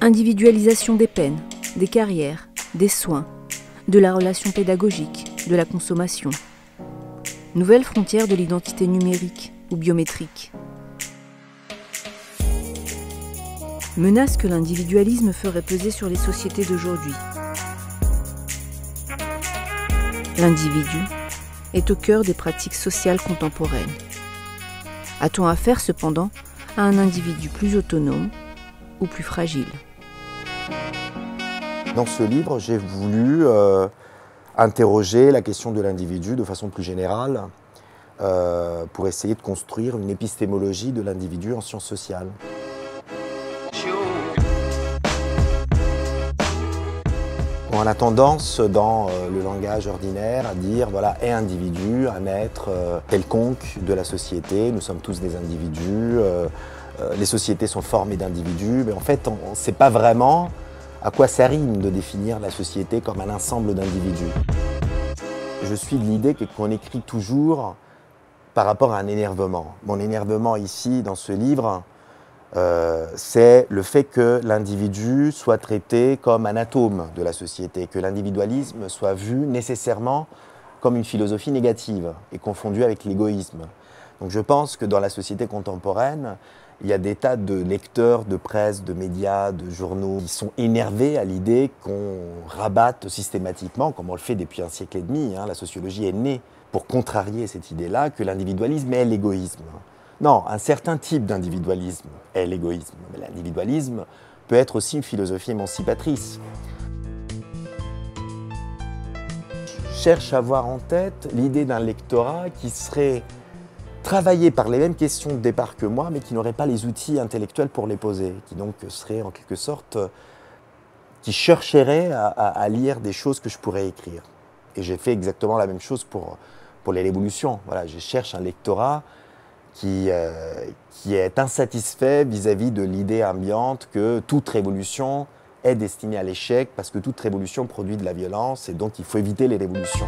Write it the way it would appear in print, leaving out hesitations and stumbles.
Individualisation des peines, des carrières, des soins, de la relation pédagogique, de la consommation. Nouvelles frontières de l'identité numérique ou biométrique. Menace que l'individualisme ferait peser sur les sociétés d'aujourd'hui. L'individu est au cœur des pratiques sociales contemporaines. A-t-on affaire cependant à un individu plus autonome ou plus fragile? Dans ce livre, j'ai voulu interroger la question de l'individu de façon plus générale pour essayer de construire une épistémologie de l'individu en sciences sociales. On a tendance dans le langage ordinaire à dire voilà, est individu, un être quelconque de la société, nous sommes tous des individus, les sociétés sont formées d'individus, mais en fait on ne sait pas vraiment à quoi ça rime de définir la société comme un ensemble d'individus. Je suis de l'idée qu'on écrit toujours par rapport à un énervement. Mon énervement ici, dans ce livre, c'est le fait que l'individu soit traité comme un atome de la société, que l'individualisme soit vu nécessairement comme une philosophie négative et confondu avec l'égoïsme. Donc je pense que dans la société contemporaine, il y a des tas de lecteurs, de presse, de médias, de journaux qui sont énervés à l'idée qu'on rabatte systématiquement, comme on le fait depuis un siècle et demi, la sociologie est née pour contrarier cette idée-là, que l'individualisme est l'égoïsme. Non, un certain type d'individualisme est l'égoïsme. Mais l'individualisme peut être aussi une philosophie émancipatrice. Je cherche à avoir en tête l'idée d'un lectorat qui serait travaillé par les mêmes questions de départ que moi, mais qui n'aurait pas les outils intellectuels pour les poser, qui donc serait en quelque sorte, qui chercherait à lire des choses que je pourrais écrire. Et j'ai fait exactement la même chose pour les révolutions. Voilà, je cherche un lectorat qui est insatisfait vis-à-vis de l'idée ambiante que toute révolution est destinée à l'échec parce que toute révolution produit de la violence et donc il faut éviter les révolutions.